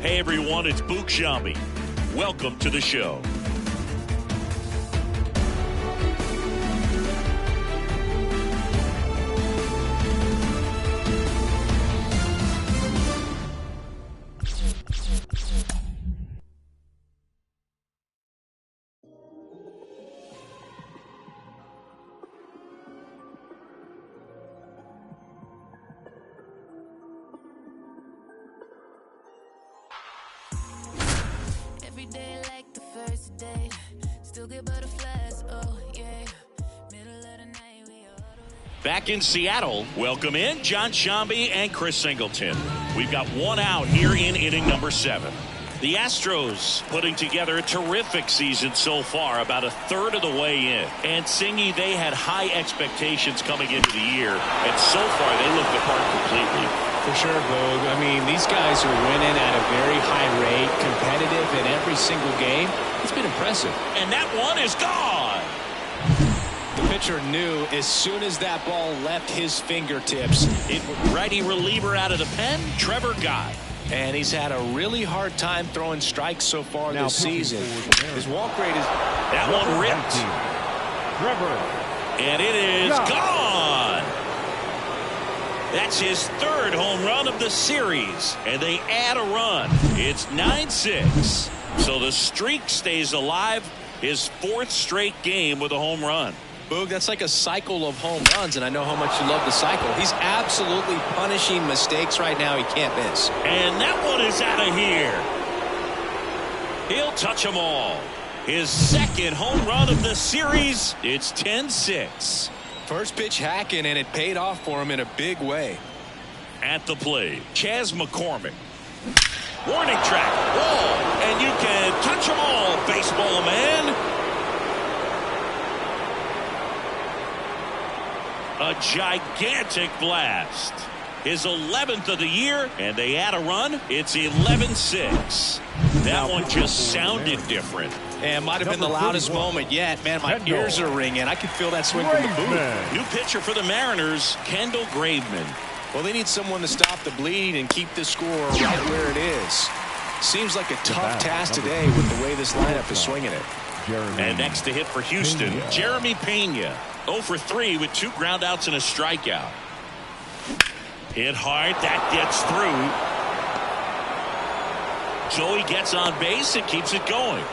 Hey everyone, it's Boog Sciambi. Welcome to the show. Every day like the first day, still get butterflies, oh yeah. Middle of the night, we all Back in Seattle, welcome in John Sciambi and Chris Singleton. We've got one out here in inning number 7. The Astros putting together a terrific season so far, about a third of the way in. And Singy, they had high expectations coming into the year, and so far they look the part completely. For sure, Boog. I mean, these guys are winning at a very high rate, competitive in every single game. It's been impressive. And that one is gone. The pitcher knew as soon as that ball left his fingertips. Righty reliever out of the pen, Trevor Gott. And he's had a really hard time throwing strikes so far this season. His walk rate is... That one ripped. Trevor. And it is gone. That's his third home run of the series. And they add a run. It's 9-6. So the streak stays alive. His 4th straight game with a home run. Boog, that's like a cycle of home runs, and I know how much you love the cycle. He's absolutely punishing mistakes right now he can't miss. And that one is out of here. He'll touch them all. His 2nd home run of the series. It's 10-6. First pitch hacking, and it paid off for him in a big way. At the plate, Chas McCormick. Warning track, wall, and you can touch them all, baseball man. A gigantic blast. His 11th of the year, and they add a run. It's 11-6. That one just sounded different. And might have been the loudest moment yet. Man, my ears are ringing. I can feel that swing from the booth. New pitcher for the Mariners, Kendall Graveman. Well, they need someone to stop the bleed and keep the score right where it is. Seems like a tough task today with the way this lineup is swinging it. And next to hit for Houston, Jeremy Pena. 0 for 3 with 2 groundouts and a strikeout. Hit hard, that gets through. Joey gets on base and keeps it going.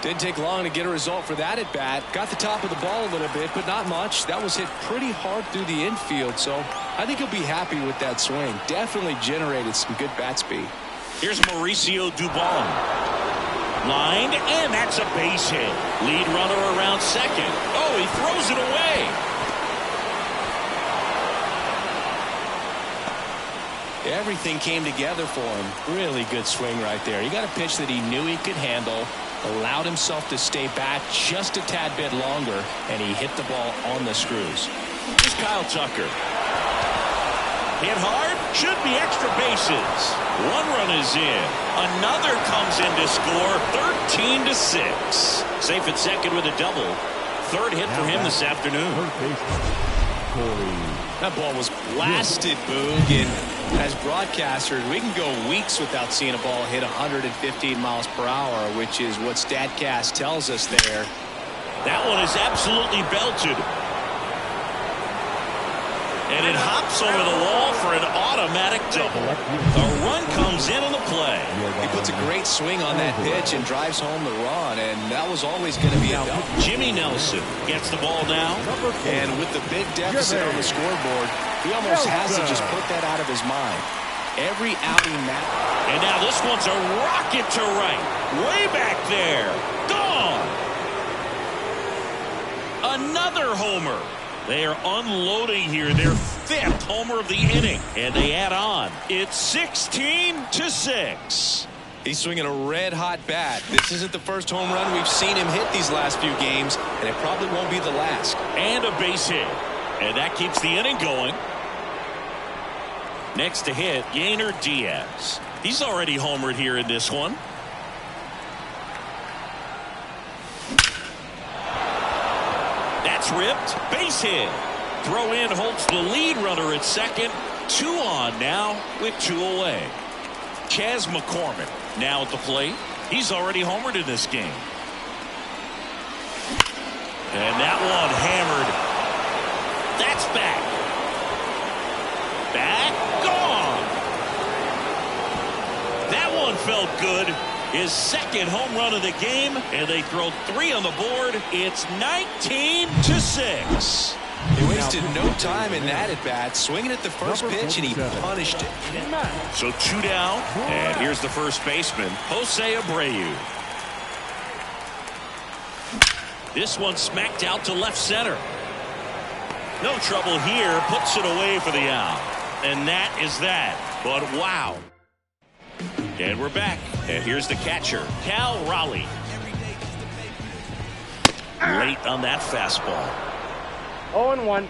Didn't take long to get a result for that at bat. Got the top of the ball a little bit, but not much. That was hit pretty hard through the infield, so I think he'll be happy with that swing. Definitely generated some good bat speed. Here's Mauricio Dubon. Lined, and that's a base hit. Lead runner around second. Oh, he throws it away. Everything came together for him. Really good swing right there. He got a pitch that he knew he could handle, allowed himself to stay back just a tad bit longer, and he hit the ball on the screws. Here's Kyle Tucker. Hit hard, should be extra bases. 1 run is in. Another comes in to score. 13-6. Safe at second with a double. 3rd hit for him this afternoon. That ball was blasted, Boog, and as broadcasters, we can go weeks without seeing a ball hit 115 miles per hour, which is what StatCast tells us there. That one is absolutely belted. And it hops over the wall for an automatic double. A run comes in on the play. He puts a great swing on that pitch and drives home the run, and that was always going to be a double. Jimmy Nelson gets the ball now. And with the big deficit on the scoreboard, he almost has to just put that out of his mind. Every outing matters. And now this one's a rocket to right. Way back there. Gone. Another homer. They are unloading here. Their 5th homer of the inning. And they add on. It's 16-6. He's swinging a red-hot bat. This isn't the first home run we've seen him hit these last few games, and it probably won't be the last. And a base hit. And that keeps the inning going. Next to hit, Yainer Diaz. He's already homered here in this one. That's ripped. Base hit. Throw in holds the lead runner at second. 2 on now with 2 away. Chas McCormick now at the plate. He's already homered in this game. And that one hammered. That's back. Gone. That one felt good. His second home run of the game, and they throw 3 on the board. It's 19-6. He wasted no time in that at bat, swinging at the first pitch, and he punished it. So 2 down, and here's the first baseman, Jose Abreu. This one smacked out to left center. No trouble here, puts it away for the out. And that is that. But wow. And we're back. And here's the catcher, Cal Raleigh. Late on that fastball. 0-1.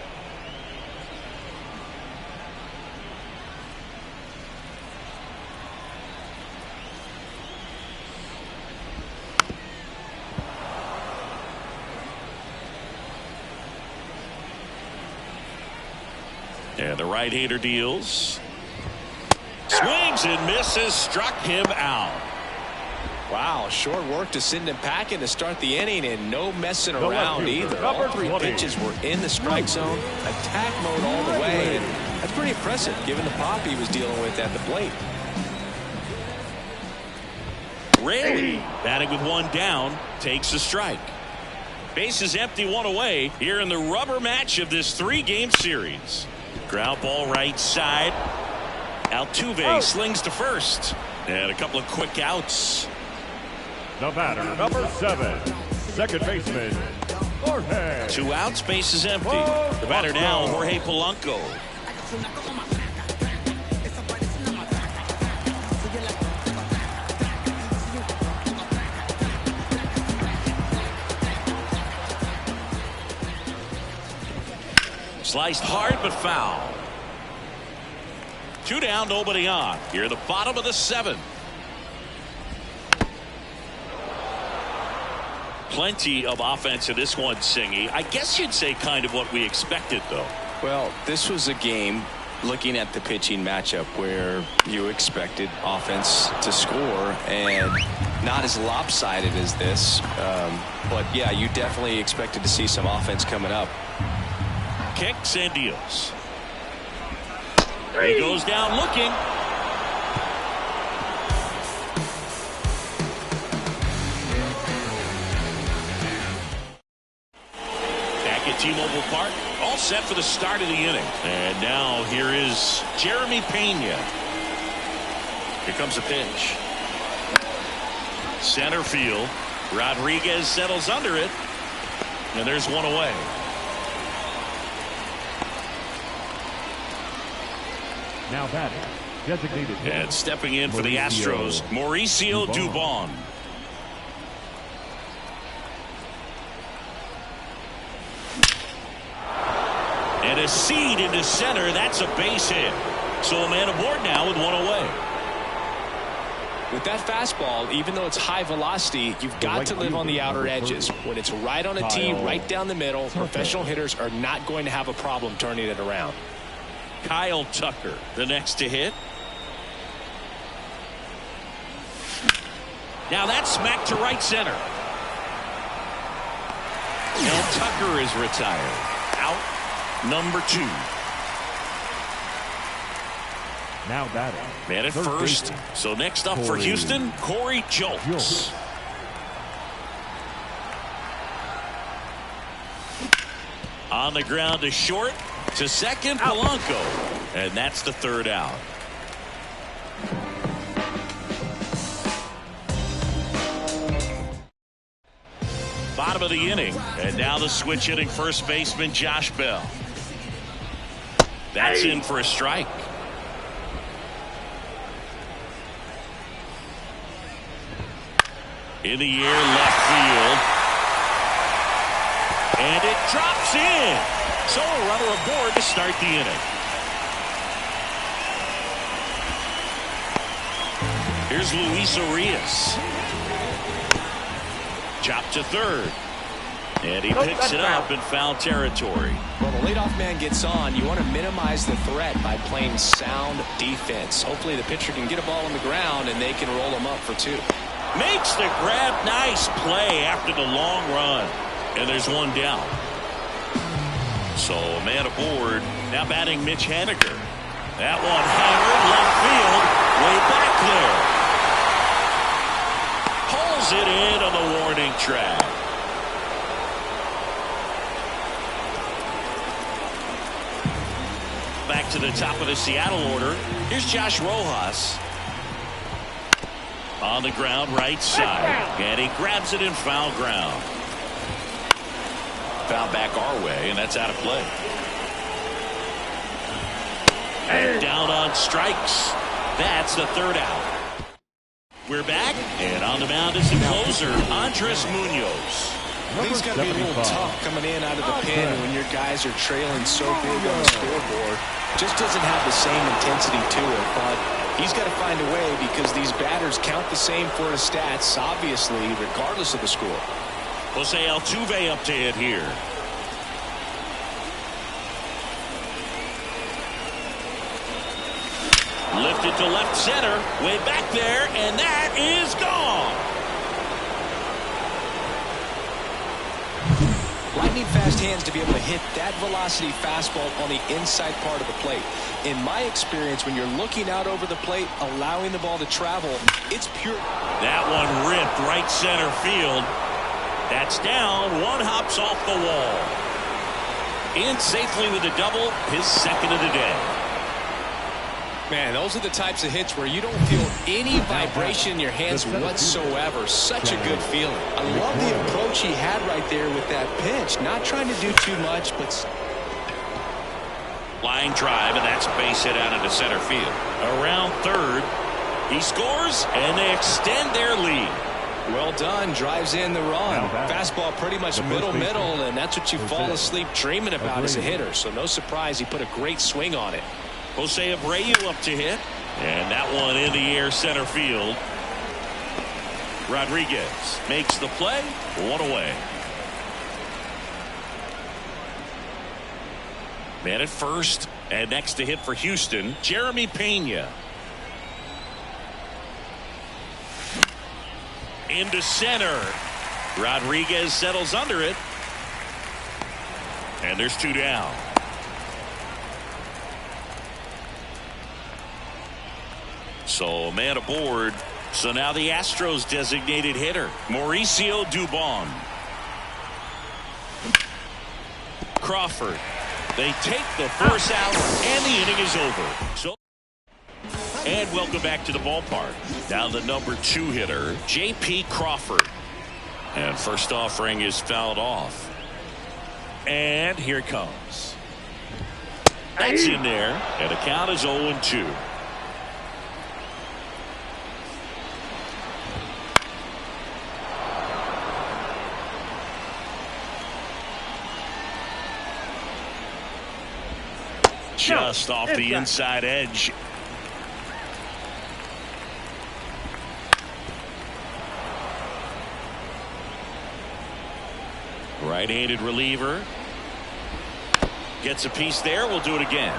And the right-hander deals. Swings and misses, struck him out. Wow, short work to send him packing to start the inning, and no messing around either. All 3 pitches were in the strike zone, attack mode all the way, and that's pretty impressive given the pop he was dealing with at the plate. Raley, batting with 1 down, takes a strike. Bases empty, 1 away here in the rubber match of this 3-game series. Ground ball right side. Altuve slings to first. And a couple of quick outs. The batter, number 7, second baseman, Jorge. 2 outs, base is empty. The batter now, Jorge Polanco. Sliced hard but foul. 2 down, nobody on. Here, the bottom of the 7th. Plenty of offense in this one, Singy. I guess you'd say kind of what we expected, though. Well, this was a game, looking at the pitching matchup, where you expected offense to score, and not as lopsided as this. But, yeah, you definitely expected to see some offense coming up. Kicks and deals. He goes down looking. Back at T-Mobile Park, all set for the start of the inning. And now here is Jeremy Pena. Here comes a pitch. Center field. Rodriguez settles under it. And there's 1 away. Now batting, designated. And stepping in for the Astros, Mauricio Dubon. And a seed into center. That's a base hit. So a man aboard now with 1 away. With that fastball, even though it's high velocity, you've got to live on the outer edges. When it's right on a tee, right down the middle, professional hitters are not going to have a problem turning it around. Kyle Tucker, the next to hit. Now that's smacked to right center. And Tucker is retired. Out number 2. Now batting. Man at first. So next up for Houston, Corey Julks. On the ground to short. To second, Polanco. And that's the 3rd out. Bottom of the inning. And now the switch hitting first baseman, Josh Bell. That's in for a strike. In the air, left field. And it drops in. So a runner aboard to start the inning. Here's Luis Urias. Chop to third. And he picks it up in foul territory. Well, the leadoff man gets on. You want to minimize the threat by playing sound defense. Hopefully the pitcher can get a ball on the ground and they can roll him up for 2. Makes the grab. Nice play after the long run. And there's one down. So a man aboard. Now batting Mitch Haniger. That one hammered left field. Way back there. Pulls it in on the warning track. Back to the top of the Seattle order. Here's Josh Rojas. On the ground right side. And he grabs it in foul ground. Foul back our way, and that's out of play. And down on strikes. That's the third out. We're back, and on the mound is the closer, Andres Munoz. Things got to be a little tough coming in out of the pen when your guys are trailing so big on the scoreboard. Just doesn't have the same intensity to it, but he's got to find a way because these batters count the same for his stats, obviously, regardless of the score. Jose Altuve up to hit here. Lifted to left center, way back there, and that is gone. Lightning fast hands to be able to hit that velocity fastball on the inside part of the plate. In my experience, when you're looking out over the plate, allowing the ball to travel, it's pure. That one ripped right center field. That's down. One hops off the wall. In safely with a double, his second of the day. Man, those are the types of hits where you don't feel any vibration in your hands whatsoever. Such a good feeling. I love the approach he had right there with that pitch. Not trying to do too much, but... Line drive, and that's a base hit out into center field. Around third, he scores, and they extend their lead. Well done. Drives in the run. Fastball pretty much middle, and that's what you fall asleep dreaming about as a hitter. So no surprise he put a great swing on it. Jose Abreu up to hit. And that one in the air center field. Rodriguez makes the play. One away. Man at first. And next to hit for Houston, Jeremy Pena. Into center. Rodriguez settles under it. And there's 2 down. So a man aboard. So now the Astros designated hitter, Mauricio Dubon. Crawford. They take the first out, and the inning is over. And welcome back to the ballpark. Now the number 2 hitter, J.P. Crawford. And first offering is fouled off. And here it comes. That's in there, and the count is 0-2. Just off the inside edge. Right-handed reliever. Gets a piece there. We'll do it again.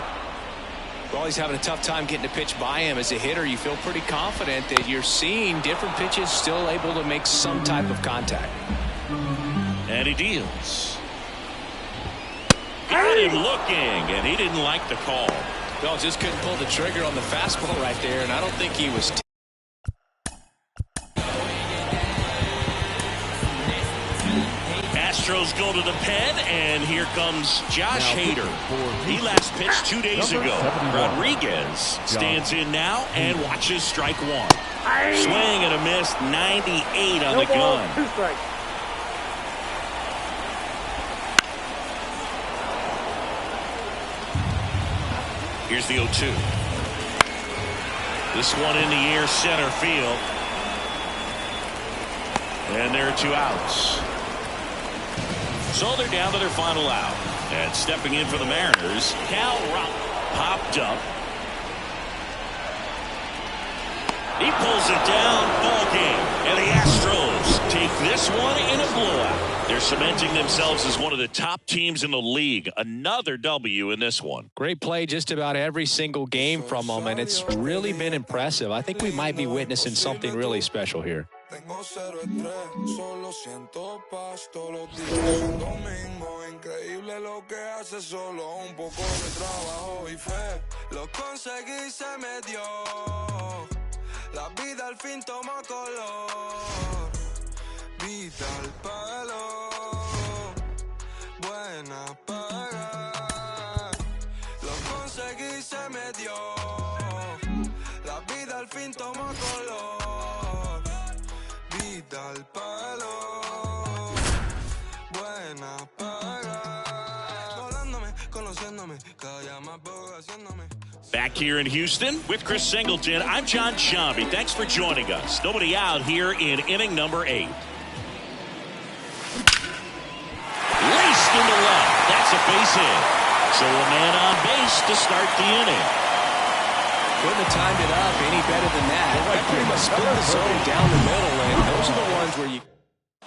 Well, he's having a tough time getting a pitch by him. As a hitter, you feel pretty confident that you're seeing different pitches still able to make some type of contact. And he deals. Got him looking, and he didn't like the call. No, just couldn't pull the trigger on the fastball right there, and I don't think he was. Astros go to the pen, and here comes Josh Hader. He last pitched 2 days ago. Rodriguez stands in now and watches strike 1. Swing and a miss, 98 on the gun. 2 strikes. Here's the 0-2. This one in the air center field. And there are 2 outs. So they're down to their final out. And stepping in for the Mariners, Cal Rock popped up. He pulls it down. Ball game. And the Astros take this one in a blowout. They're cementing themselves as one of the top teams in the league. Another W in this one. Great play just about every single game from them, and it's really been impressive. I think we might be witnessing something really special here. Tengo cero estrés, solo siento paz todos los días. Un domingo increíble lo que hace, solo un poco de trabajo y fe. Lo conseguí, se me dio. La vida al fin tomó color. Vida al palo, buena paga. Lo conseguí, se me dio. La vida al fin tomó color. Vida al palo, buena paga. Volándome, conociéndome, cada día más poco haciéndome. Back here in Houston with Chris Singleton, I'm John Shambi. Thanks for joining us. Nobody out here in inning number 8. Laced into left. That's a base hit. So a man on base to start the inning. Couldn't have timed it up any better than that. That pretty much split the zone down the middle, and those are the ones where you...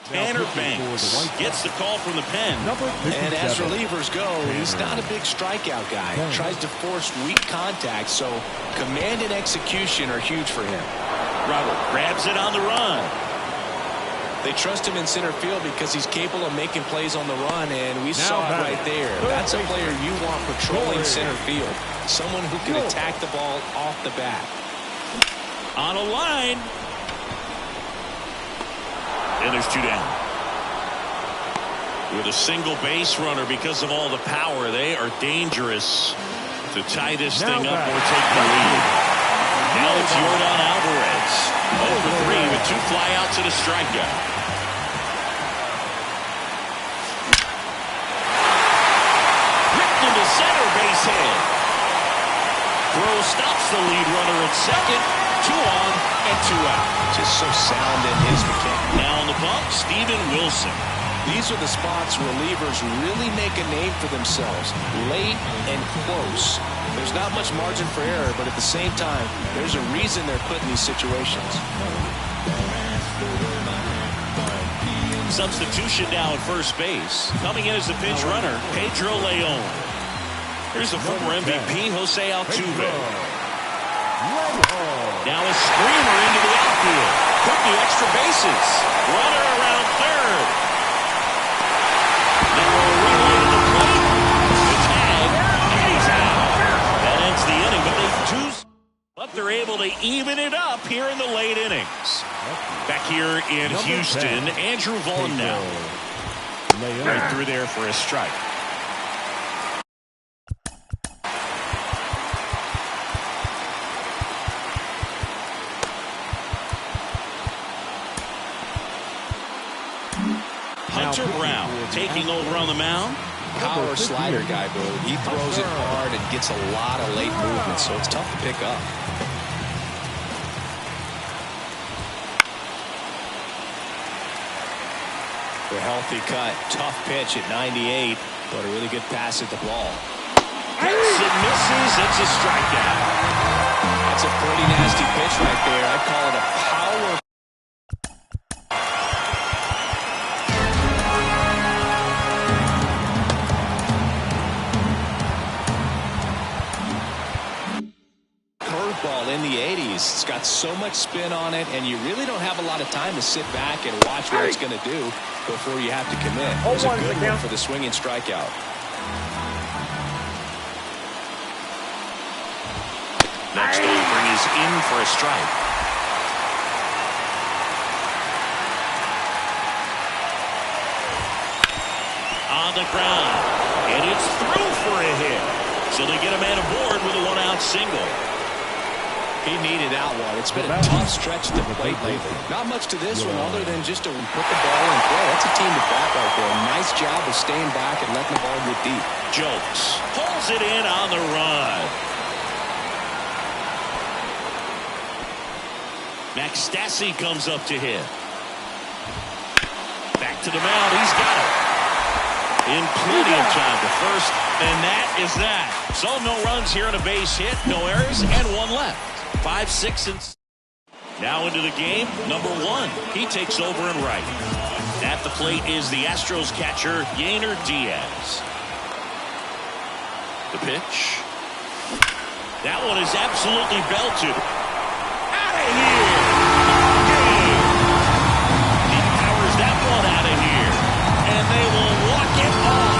Tanner Banks gets the call from the pen. And as relievers go, he's not a big strikeout guy. Tries to force weak contact, so command and execution are huge for him. Robert grabs it on the run. They trust him in center field because he's capable of making plays on the run, and we saw it right there. That's a player you want patrolling center field. Someone who can attack the ball off the bat. On a line. And there's 2 down. With a single base runner because of all the power, they are dangerous to tie this thing up or take the lead. Now it's Yordan Alvarez. 0 for 3 with 2 flyouts and a strikeout. Ripped into center, base hit. Throw stops the lead runner at second. 2 on and 2 out. Just so sound in his mechanics. Now on the bump, Steven Wilson. These are the spots relievers really make a name for themselves. Late and close. There's not much margin for error, but at the same time, there's a reason they're put in these situations. Substitution now at first base. Coming in as the pinch runner, Pedro Leon. Here's the former MVP, Jose Altuve. Now a screamer into the outfield. Took the extra bases. Runner around third. Now a relay to the plate. The tag, and he's out. That ends the inning, but they're able to even it up here in the late innings. Back here in Houston, Andrew Vaughn now. Right through there for a strike. Hunter Brown taking over on the mound. Power slider guy, bro. He throws it hard and gets a lot of late movement, so it's tough to pick up. The healthy cut. Tough pitch at 98, but a really good pass at the ball. Hits and misses. It's a strikeout. That's a pretty nasty pitch right there. I'd call it a power. Curveball in the 80s. It's got so much spin on it, and you really don't have a lot of time to sit back and watch what it's going to do before you have to commit. It was a good one for the swinging strikeout. Next offering is in for a strike. On the ground, and it's through for a hit. So they get a man aboard with a 1-out single. He needed that one. It's been a tough stretch at the plate lately. Not much to this one other than just to put the ball in play. That's a team to bat right there. Nice job of staying back and letting the ball get deep. Jokes pulls it in on the run. Max Stassi comes up to hit. Back to the mound. He's got it. In plenty of time to first, and that is that. So no runs here on a base hit, no errors, and 1 left. 5, 6, and Now into the game, number 1. He takes over and right. At the plate is the Astros catcher, Yainer Diaz. The pitch. That one is absolutely belted. Out of here! He powers that one out of here. And they will walk it off.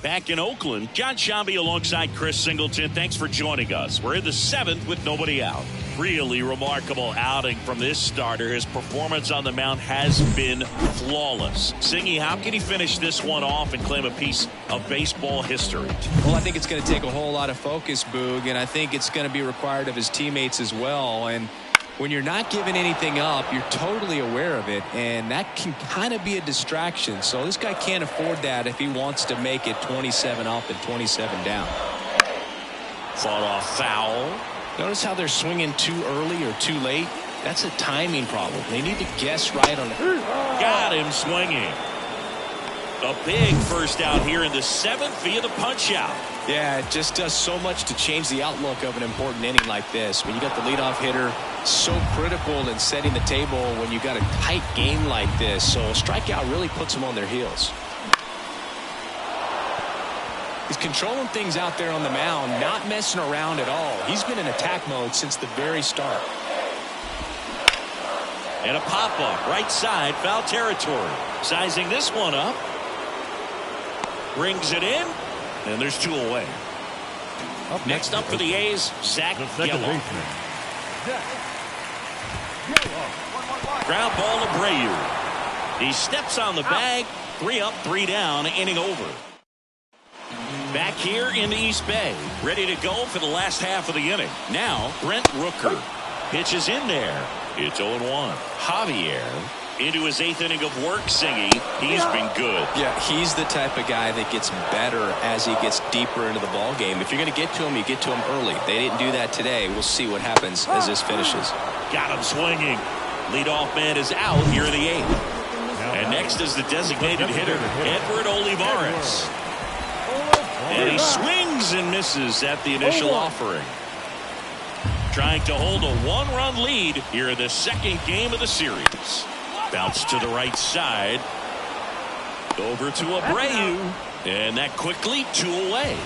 Back in Oakland, John Shambi alongside Chris Singleton. Thanks for joining us. We're in the 7th with nobody out. Really remarkable outing from this starter. His performance on the mound has been flawless. Singy, how can he finish this one off and claim a piece of baseball history? Well, I think it's going to take a whole lot of focus, Boog, and I think it's going to be required of his teammates as well. And when you're not giving anything up, you're totally aware of it, and that can kind of be a distraction. So this guy can't afford that if he wants to make it 27 up and 27 down. Fought off foul. Notice how they're swinging too early or too late. That's a timing problem. They need to guess right on it. Got him swinging. A big first out here in the 7th via the punch out. Yeah, it just does so much to change the outlook of an important inning like this. When you got the leadoff hitter, so critical in setting the table when you got a tight game like this. So a strikeout really puts them on their heels. He's controlling things out there on the mound, not messing around at all. He's been in attack mode since the very start. And a pop-up, right side, foul territory. Sizing this one up. Brings it in, and there's 2 away. Next up for the A's, Zach Gallo. Ground ball to Abreu. He steps on the bag. 3 up, 3 down, inning over. Back here in the East Bay, ready to go for the last half of the inning. Now, Brent Rooker pitches in there. It's 0-1. Javier into his 8th inning of work, Singy. He's been good. Yeah, he's the type of guy that gets better as he gets deeper into the ball game. If you're going to get to him, you get to him early. They didn't do that today. We'll see what happens as this finishes. Got him swinging. Leadoff man is out here in the 8th. And next is the designated hitter, Edward Olivares. And he swings and misses at the initial offering. Trying to hold a 1-run lead here in the 2nd game of the series. Bounce to the right side. Over to Abreu. And that quickly 2 away.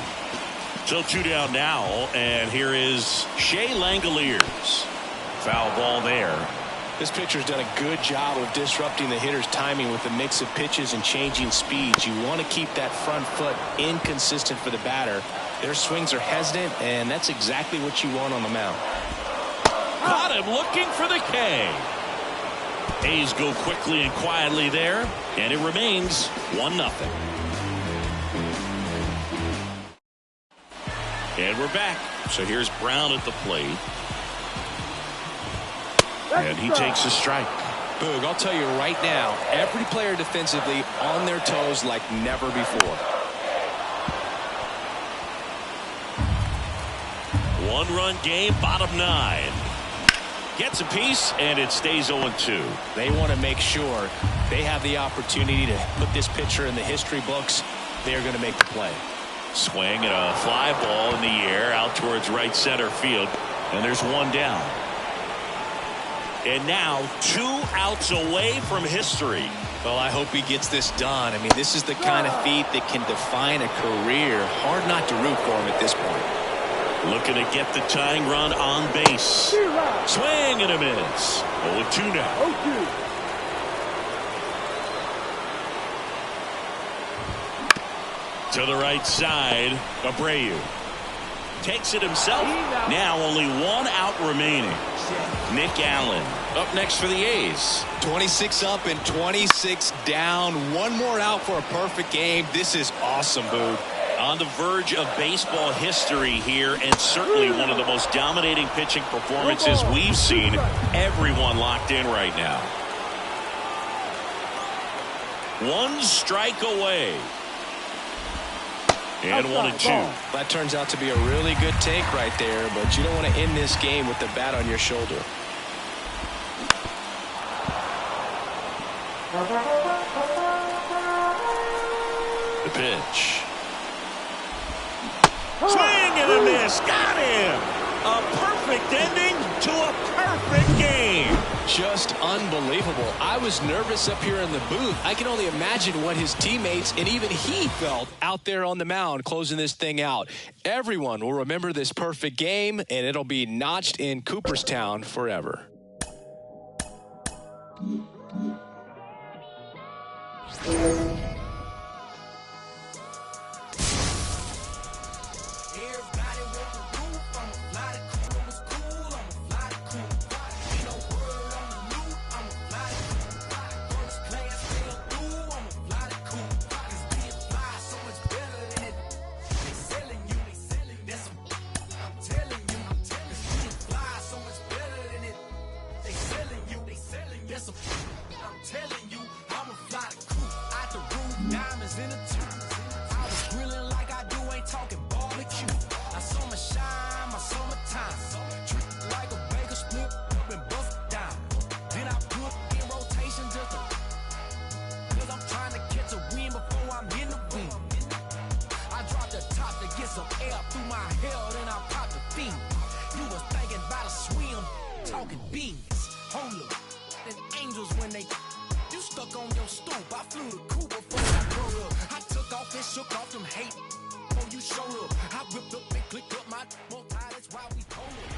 So 2 down now. And here is Shea Langoliers. Foul ball there. This pitcher's done a good job of disrupting the hitter's timing with a mix of pitches and changing speeds. You want to keep that front foot inconsistent for the batter. Their swings are hesitant, and that's exactly what you want on the mound. Caught him looking for the K. A's go quickly and quietly there, and it remains 1-0. And we're back. So here's Brown at the plate. And he takes a strike. Boog, I'll tell you right now, every player defensively on their toes like never before. 1-run game, bottom 9. Gets a piece, and it stays 0-2. They want to make sure they have the opportunity to put this pitcher in the history books. They're going to make the play. Swing and a fly ball in the air out towards right center field. And there's 1 down. And now 2 outs away from history. Well, I hope he gets this done. I mean, this is the kind of feat that can define a career. Hard not to root for him at this point. Looking to get the tying run on base. Swing and a miss. 0-2 now. 0-2. To the right side, Abreu takes it himself. Now only 1 out remaining. Nick Allen up next for the A's. 26 up and 26 down. 1 more out for a perfect game. This is awesome, Boog. On the verge of baseball history here, and certainly one of the most dominating pitching performances we've seen. Everyone locked in right now. 1 strike away. And 1-2. That turns out to be a really good take right there, but you don't want to end this game with the bat on your shoulder. The pitch. Swing and a miss. Got him. A perfect ending to a perfect game. Just unbelievable. I was nervous up here in the booth. I can only imagine what his teammates and even he felt out there on the mound closing this thing out. Everyone will remember this perfect game, and it'll be notched in Cooperstown forever.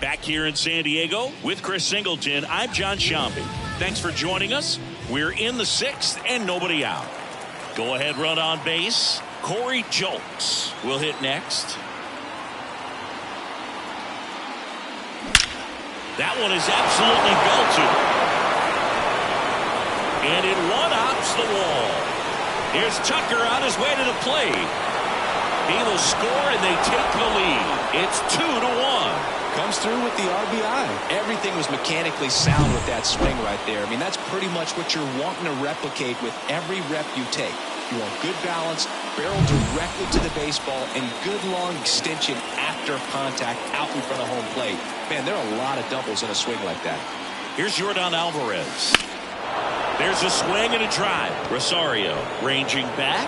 Back here in San Diego with Chris Singleton, I'm John Shambi. Thanks for joining us. We're in the 6th and nobody out. Go ahead run on base. Corey Julks will hit next. That one is absolutely belted. And it one-hops the wall. Here's Tucker on his way to the plate. He will score and they take the lead. It's 2-1. Comes through with the RBI. Everything was mechanically sound with that swing right there. I mean, that's pretty much what you're wanting to replicate with every rep you take. You want good balance, barrel directly to the baseball, and good long extension after contact out in front of home plate. Man, there are a lot of doubles in a swing like that. Here's Jordan Alvarez. There's a swing and a drive. Rosario ranging back.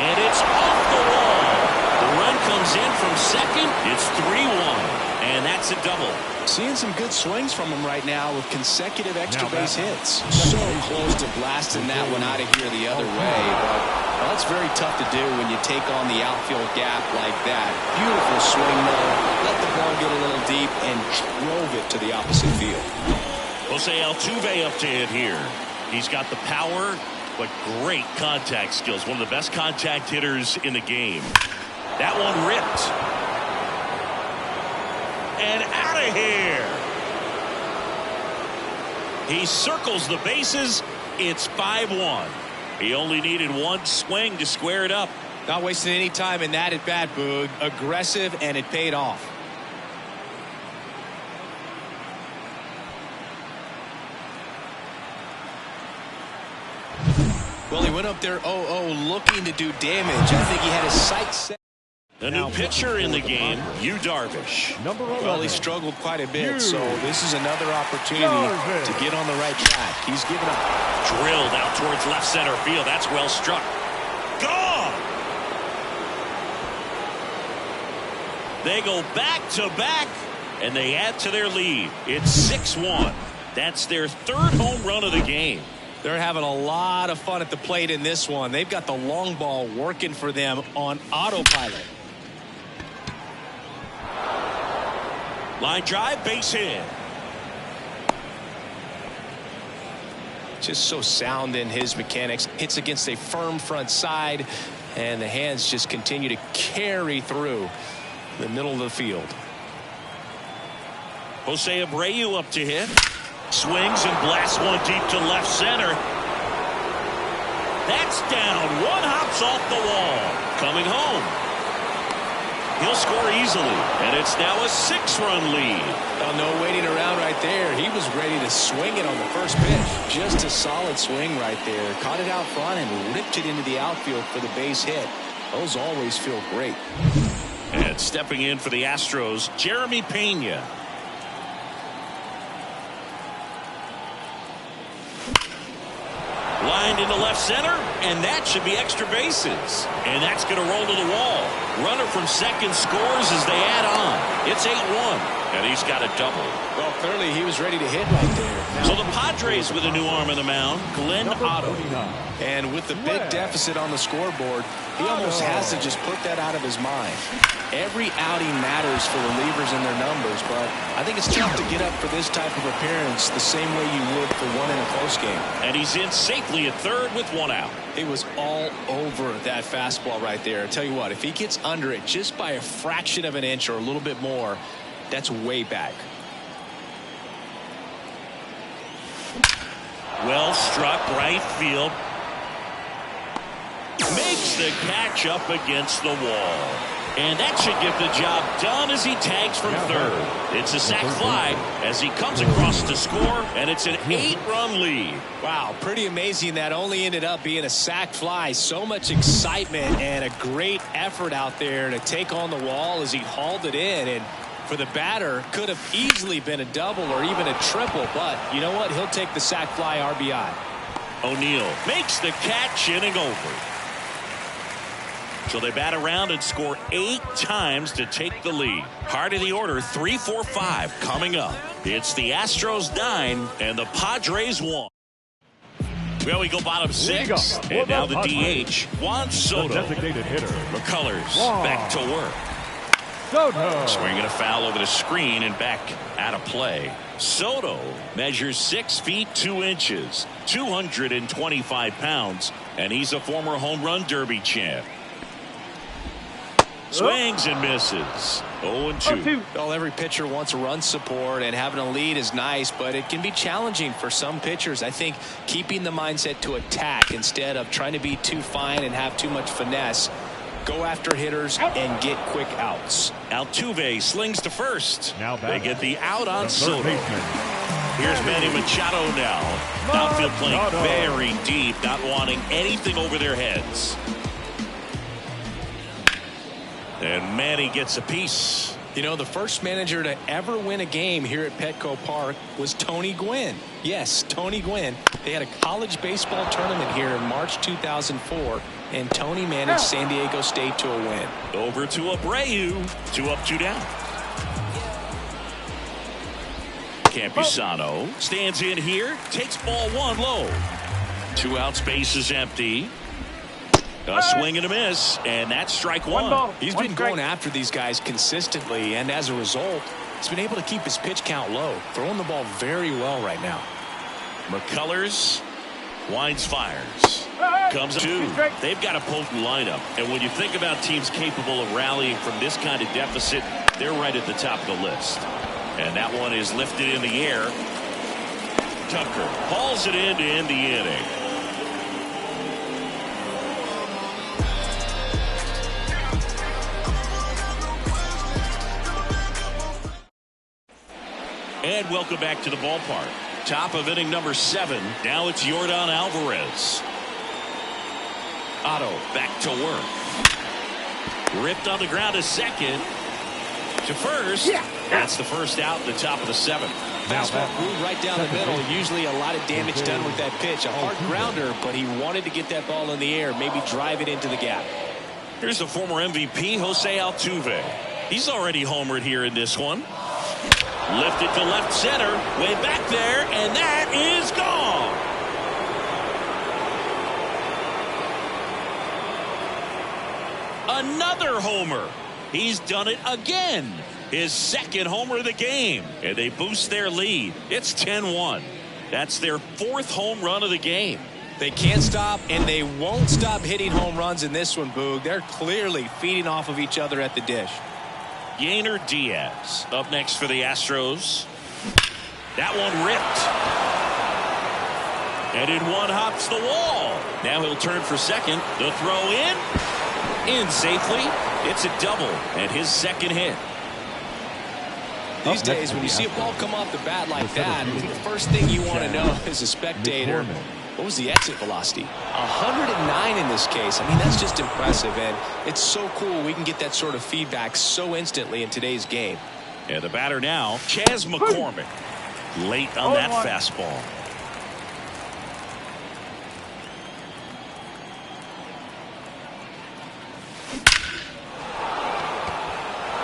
And it's off the wall. The run comes in from second. It's 3-1. And that's a double. Seeing some good swings from him right now with consecutive extra base hits. So close to blasting that one out of here the other way. But well, it's very tough to do when you take on the outfield gap like that. Beautiful swing, though. Let the ball get a little deep and drove it to the opposite field. Jose Altuve up to hit here. He's got the power, but great contact skills. One of the best contact hitters in the game. That one ripped. And out of here. He circles the bases. It's 5-1. He only needed 1 swing to square it up. Not wasting any time in that at bat, Boog. Aggressive, and it paid off. Well, he went up there 0-0 looking to do damage. I think he had his sights set. The new pitcher in the game, Yu Darvish. Well, he struggled quite a bit, so this is another opportunity to get on the right track. He's given up. Drilled out towards left center field. That's well struck. Gone! They go back to back, and they add to their lead. It's 6-1. That's their third home run of the game. They're having a lot of fun at the plate in this one. They've got the long ball working for them on autopilot. Line drive, base hit. Just so sound in his mechanics. Hits against a firm front side, and the hands just continue to carry through the middle of the field. Jose Abreu up to hit. Swings and blasts one deep to left center. That's down. One hops off the wall. Coming home. He'll score easily, and it's now a 6-run lead. Oh, no waiting around right there. He was ready to swing it on the first pitch. Just a solid swing right there. Caught it out front and ripped it into the outfield for the base hit. Those always feel great. And stepping in for the Astros, Jeremy Pena. Lined into left center, and that should be extra bases. And that's going to roll to the wall. Runner from second scores as they add on. It's 8-1, and he's got a double. Well, clearly he was ready to hit right there. So the Padres with a new arm on the mound, Glenn Otto. And with the big deficit on the scoreboard, he almost has to just put that out of his mind. Every outing matters for relievers and their numbers, but I think it's tough to get up for this type of appearance the same way you would for one in a close game. And he's in safely at third with one out. He was all over that fastball right there. I tell you what, if he gets under it just by a fraction of an inch or a little bit more, that's way back. Well struck right field. Makes the catch up against the wall. And that should get the job done as he tags from third. It's a sac fly as he comes across to score, and it's an 8-run lead. Wow, pretty amazing that only ended up being a sac fly. So much excitement and a great effort out there to take on the wall as he hauled it in. And for the batter, could have easily been a double or even a triple, but you know what? He'll take the sac fly RBI. O'Neill makes the catch, inning over. So they bat around and score 8 times to take the lead. Heart of the order, 3, 4, 5 coming up. It's the Astros 9 and the Padres 1. Well, we go bottom 6, and now the DH, Juan Soto. Designated hitter. McCullers back to work. Soto. Swinging a foul over the screen and back out of play. Soto measures 6 feet 2 inches, 225 pounds, and he's a former home run derby champ. Swings and misses. 0-2. Well, every pitcher wants run support, and having a lead is nice, but it can be challenging for some pitchers. I think keeping the mindset to attack instead of trying to be too fine and have too much finesse. Go after hitters and get quick outs. Altuve slings to first. Now they get the out on Soto. baseman. Here's Manny Machado now. Outfield playing very deep, not wanting anything over their heads. And Manny gets a piece. You know, the first manager to ever win a game here at Petco Park was Tony Gwynn. Yes, Tony Gwynn. They had a college baseball tournament here in March 2004, and Tony managed San Diego State to a win. Over to Abreu. 2 up, 2 down. Campusano stands in here, takes ball 1 low. 2 outs, base is empty. A swing and a miss, and that's strike 1. He's been going after these guys consistently, and as a result, he's been able to keep his pitch count low, throwing the ball very well right now. McCullers winds, fires, comes 2. They've got a potent lineup, and when you think about teams capable of rallying from this kind of deficit, they're right at the top of the list. And that one is lifted in the air. Tucker hauls it in to end the inning. And welcome back to the ballpark. Top of inning number 7. Now it's Yordan Alvarez. Otto back to work. Ripped on the ground to second. To first. That's the first out at the top of the 7th. Fastball grew right down the middle. Usually a lot of damage done with that pitch. A hard grounder, but he wanted to get that ball in the air, maybe drive it into the gap. Here's the former MVP, Jose Altuve. He's already homered here in this one. Lifted to left center. Way back there. And that is gone. Another homer. He's done it again. His second homer of the game. And they boost their lead. It's 10-1. That's their fourth home run of the game. They can't stop, and they won't stop hitting home runs in this one, Boog. They're clearly feeding off of each other at the dish. Yainer Diaz up next for the Astros. That one ripped. And in one hops the wall. Now he'll turn for second. The throw in safely. It's a double and his second hit. These days, when you see a ball come off the bat like that, the first thing you want to know as a spectator, what was the exit velocity? 109 in this case. I mean, that's just impressive, and it's so cool we can get that sort of feedback so instantly in today's game. And the batter now, Chas McCormick. Late on that fastball.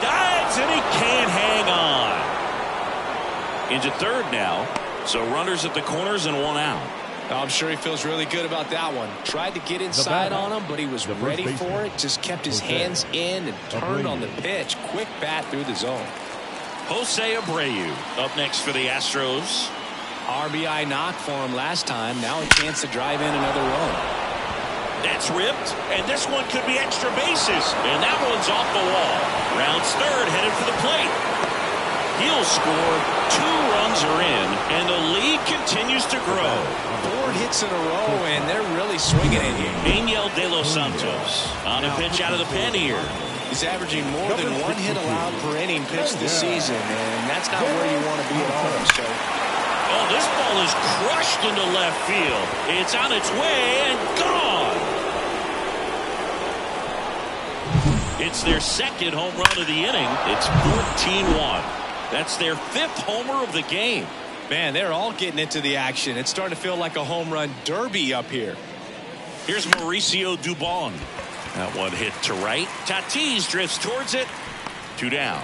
Dives, and he can't hang on. Into third now. So runners at the corners and one out. I'm sure he feels really good about that one. Tried to get inside on him, but he was ready for it. Just kept his hands in and turned on the pitch. Quick bat through the zone. Jose Abreu up next for the Astros. RBI knock for him last time. Now a chance to drive in another run. That's ripped, and this one could be extra bases. And that one's off the wall. Rounds third, headed for the plate. He'll score. 2 runs are in, and the lead continues to grow. 4 hits in a row, and they're really swinging at you. Daniel De Los Santos on a pitch out of the pen here. He's averaging more than 1 hit allowed per inning pitched this season, and that's not where you want to be at home. So, oh, this ball is crushed into left field. It's on its way and gone. It's their second home run of the inning. It's 14-1. That's their 5th homer of the game. Man, they're all getting into the action. It's starting to feel like a home run derby up here. Here's Mauricio Dubon. That one hit to right. Tatis drifts towards it. 2 down.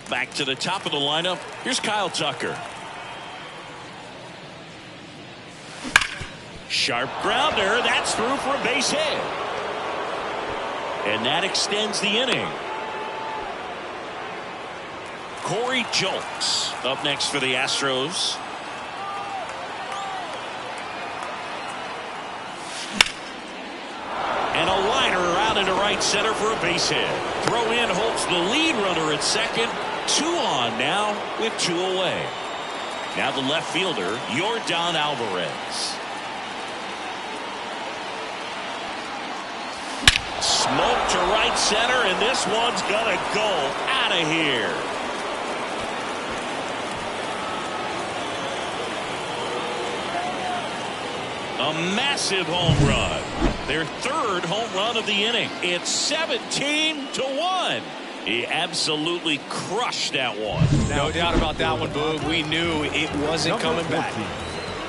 Back to the top of the lineup. Here's Kyle Tucker. Sharp grounder. That's through for a base hit. And that extends the inning. Corey Julks up next for the Astros. And a liner out into right center for a base hit. Throw in holds the lead runner at second. 2 on now with 2 away. Now the left fielder, Yordan Alvarez. Smoke to right center, and this one's gonna go out of here. A massive home run. Their 3rd home run of the inning. It's 17-1. He absolutely crushed that one. No doubt about that one, Boog. We knew it wasn't coming back.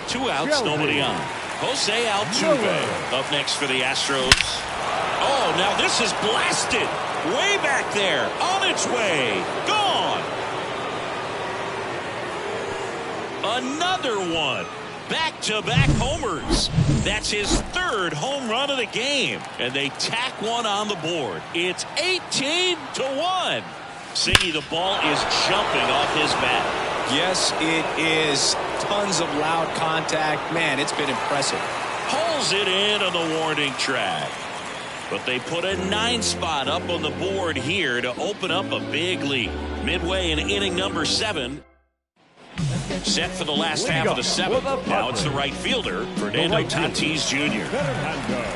2 outs, nobody on. Jose Altuve up next for the Astros. Oh, now this is blasted. Way back there. On its way. Gone. Another one. Back-to-back homers. That's his 3rd home run of the game. And they tack one on the board. It's 18-1. Siggy, the ball is jumping off his bat. Yes, it is. Tons of loud contact. Man, it's been impressive. Pulls it in on the warning track. But they put a 9 spot up on the board here to open up a big lead. Midway in inning number 7. Set for the last half of the 7th. Now it's the right fielder, Fernando Tatis Jr.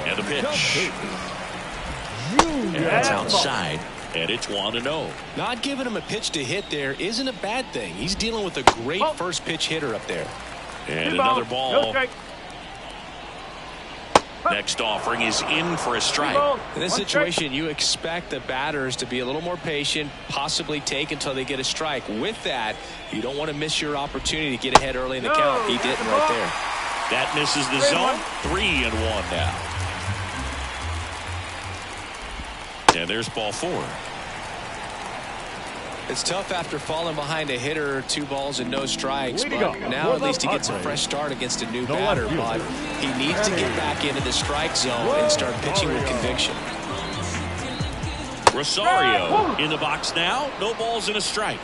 And the pitch. And that's outside. And it's 1-0. Not giving him a pitch to hit there isn't a bad thing. He's dealing with a great first pitch hitter up there. And another ball. Next offering is in for a strike. In this situation, you expect the batters to be a little more patient, possibly take until they get a strike. With that, you don't want to miss your opportunity to get ahead early in the count. He didn't right there. That misses the zone. 3-1 now. And there's ball 4. It's tough after falling behind a hitter, 2 balls and no strikes, Way to but go. now Well at least he done, gets a Padres. fresh start against a new No batter, left but fielder. he needs to get back into the strike zone and start pitching with conviction. Rosario in the box now. No balls and a strike.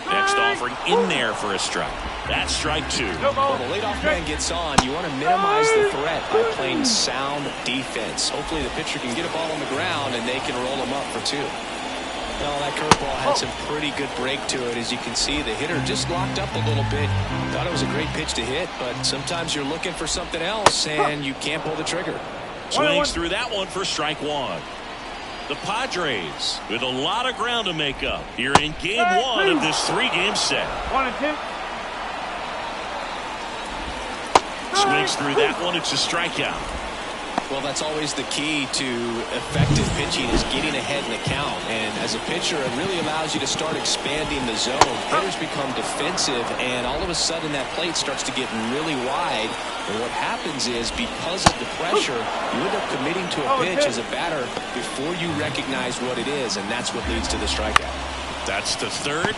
Next offering in there for a strike. That's strike 2. When the leadoff man gets on, you want to minimize the threat by playing sound defense. Hopefully the pitcher can get a ball on the ground and they can roll him up for 2. Well, that curveball had some pretty good break to it. As you can see, the hitter just locked up a little bit. Thought it was a great pitch to hit, but sometimes you're looking for something else and you can't pull the trigger. Swings through that one for strike 1. The Padres with a lot of ground to make up here in game 1 of this 3-game set. 1 and 2. Swings through that one. It's a strikeout. Well, that's always the key to effective pitching, is getting ahead in the count. And as a pitcher, it really allows you to start expanding the zone. Hitters become defensive, and all of a sudden that plate starts to get really wide. And what happens is, because of the pressure, you end up committing to a pitch as a batter before you recognize what it is, and that's what leads to the strikeout. That's to third.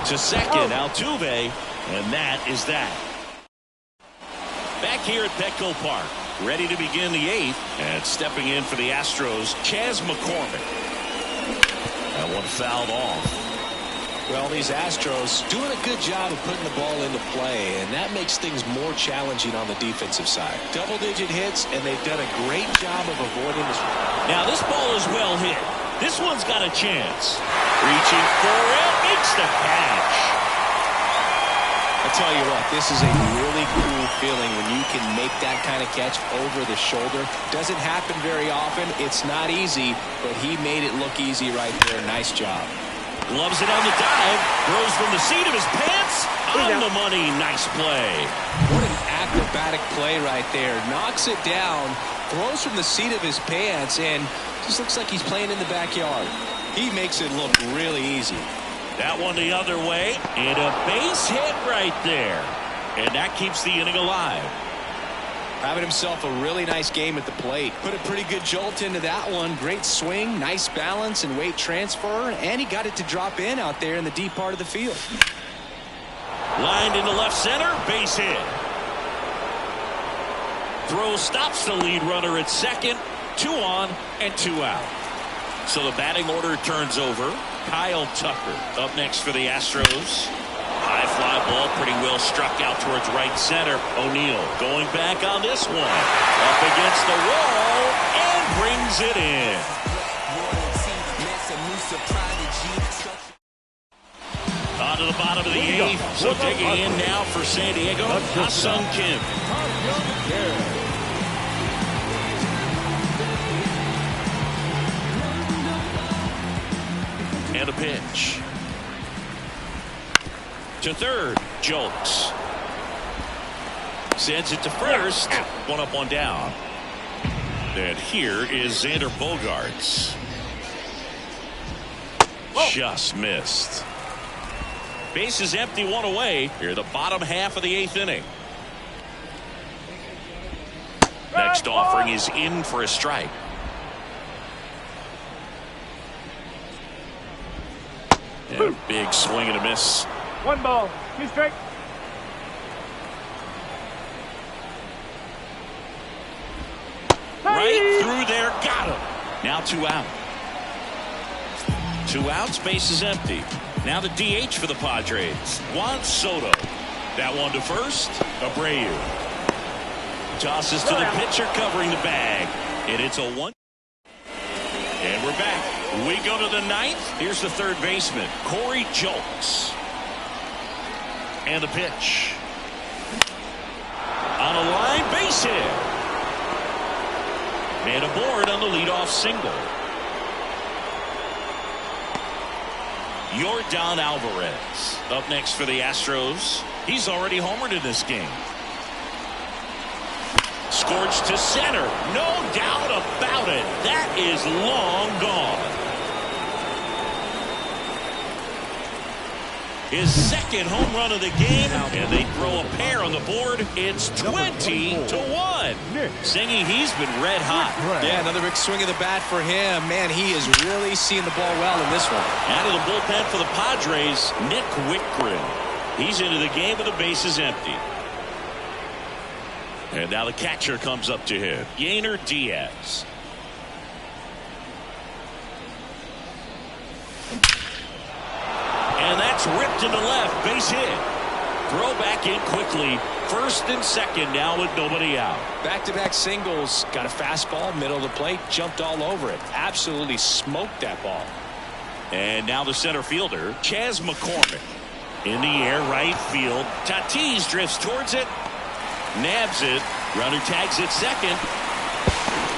To second, Altuve, and that is that. Back here at Petco Park, ready to begin the 8th, and stepping in for the Astros, Chas McCormick. That one fouled off. Well, these Astros doing a good job of putting the ball into play, and that makes things more challenging on the defensive side. Double-digit hits, and they've done a great job of avoiding this. Now this ball is well hit. This one's got a chance. Reaching for it, makes the catch. I tell you what, this is a really cool feeling when you can make that kind of catch over the shoulder. Doesn't happen very often. It's not easy, but he made it look easy right there. Nice job. Gloves it on the dive. Throws from the seat of his pants. On the money. Nice play. What an acrobatic play right there. Knocks it down, throws from the seat of his pants, and just looks like he's playing in the backyard. He makes it look really easy. That one the other way, and a base hit right there. And that keeps the inning alive. Having himself a really nice game at the plate. Put a pretty good jolt into that one. Great swing, nice balance and weight transfer, and he got it to drop in out there in the deep part of the field. Lined into left center, base hit. Throw stops the lead runner at second. 2 on and 2 out. So the batting order turns over. Kyle Tucker up next for the Astros. High fly ball, pretty well struck out towards right center. O'Neill going back on this one. Up against the wall and brings it in. On to the bottom of the 8th. So digging in now for San Diego, Ha-Sung Kim. And a pitch. To third, Jolks. Sends it to first. 1 up, 1 down. And here is Xander Bogaerts. Just missed. Base is empty, 1 away. Here, the bottom half of the 8th inning. Next offering is in for a strike. And a big swing and a miss. 1 ball, 2 strike. Right through there, got him. Now 2 out. 2 outs, base is empty. Now the DH for the Padres, Juan Soto. That one to first, Abreu. Tosses to the pitcher covering the bag. And it's a 1. And we're back. We go to the 9th. Here's the third baseman, Corey Jolks. And the pitch. On a line, base hit. And aboard on the leadoff single. Yordan Alvarez up next for the Astros. He's already homered in this game. Scorched to center. No doubt about it. That is long gone. his second home run of the game, and they throw a pair on the board. It's 20-1. Singy, he's been red hot. Yeah, another big swing of the bat for him. Man, he is really seeing the ball well in this one. Out of the bullpen for the Padres, Nick Wickgren. He's into the game with the bases empty. And now the catcher comes up to him, Yainer Diaz. And that's ripped into left, base hit. Throw back in quickly. First and second now with nobody out. Back-to-back singles. Got a fastball, middle of the plate, jumped all over it. Absolutely smoked that ball. And now the center fielder, Chas McCormick. In the air, right field. Tatis drifts towards it. Nabs it. Runner tags it second.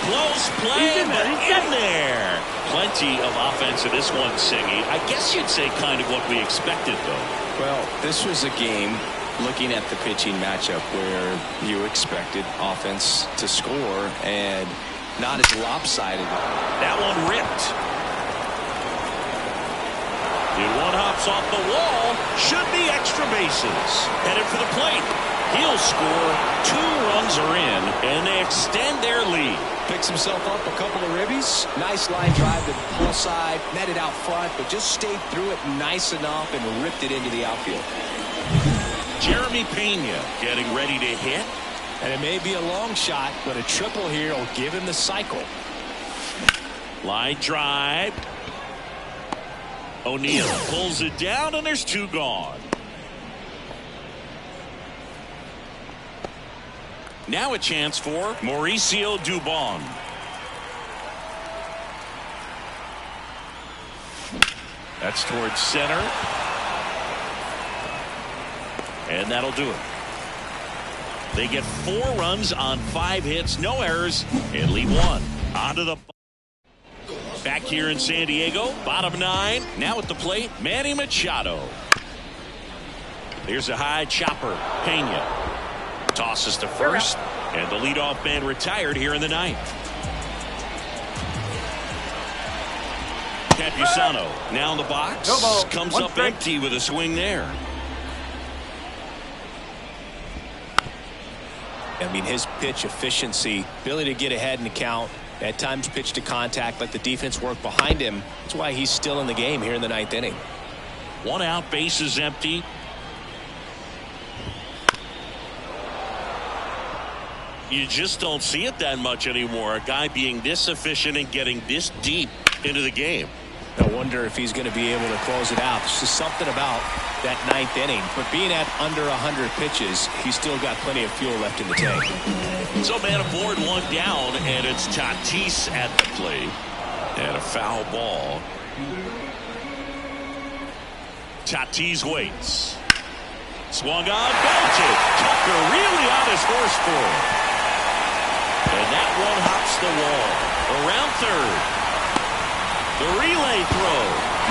Close play, but in there. Plenty of offense in this one, Singy. I guess you'd say kind of what we expected, though. Well, this was a game, looking at the pitching matchup, where you expected offense to score and not as lopsided. That one ripped. The one hops off the wall. Should be extra bases. Headed for the plate. He'll score. 2 runs are in, and they extend their lead. Picks himself up a couple of ribbies. Nice line drive to the pull side. Met it out front, but just stayed through it nice enough and ripped it into the outfield. Jeremy Pena getting ready to hit. And it may be a long shot, but a triple here will give him the cycle. Line drive. O'Neill pulls it down, and there's 2 gone. Now a chance for Mauricio Dubon. That's towards center. And that'll do it. They get 4 runs on 5 hits, no errors, and lead 1. Onto the back here in San Diego, bottom 9. Now at the plate, Manny Machado. Here's a high chopper, Pena. Tosses to first, and the leadoff man retired here in the 9th. Campusano now in the box. Comes up empty with a swing there. I mean, his pitch efficiency, ability to get ahead in the count, at times pitch to contact, let the defense work behind him. That's why he's still in the game here in the 9th inning. 1 out, bases empty. You just don't see it that much anymore. A guy being this efficient and getting this deep into the game. I wonder if he's going to be able to close it out. There's just something about that 9th inning. But being at under 100 pitches, he's still got plenty of fuel left in the tank. So man aboard, 1 down, and it's Tatis at the plate. And a foul ball. Tatis waits. Swung on, belted. Tucker really on his horse for it. And that one hops the wall. Around third. The relay throw.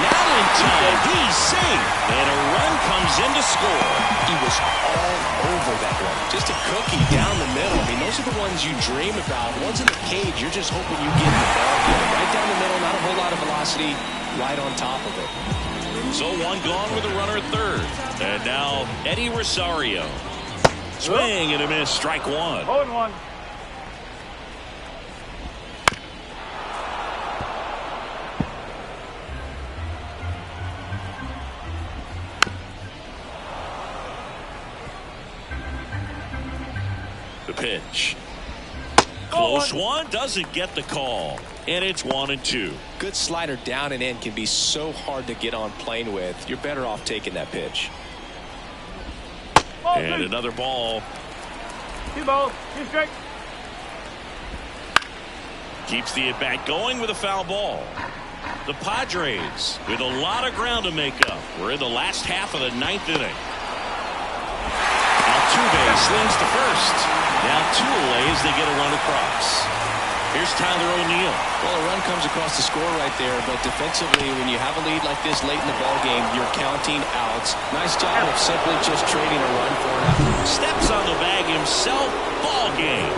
Now in time. He's safe. And a run comes in to score. He was all over that one. Just a cookie down the middle. I mean, those are the ones you dream about. Ones in the cage, you're just hoping you get in the ball game. Right down the middle, not a whole lot of velocity. Right on top of it. So 1 gone with a runner at third. And now Eddie Rosario. Swing and a miss. Strike 1. 0-1. The pitch. Close one, doesn't get the call. And it's 1-2. Good slider down and in can be so hard to get on plane with. You're better off taking that pitch. And another ball. 2 balls, 2 strikes. Keeps the at-bat going with a foul ball. The Padres with a lot of ground to make up. We're in the last half of the 9th inning. Altuve slings to first. Now 2 away as they get a run across. Here's Tyler O'Neill. Well, a run comes across the score right there, but defensively, when you have a lead like this late in the ball game, you're counting outs. Nice job of simply just trading a run for an effort. Steps on the bag himself. Ball game.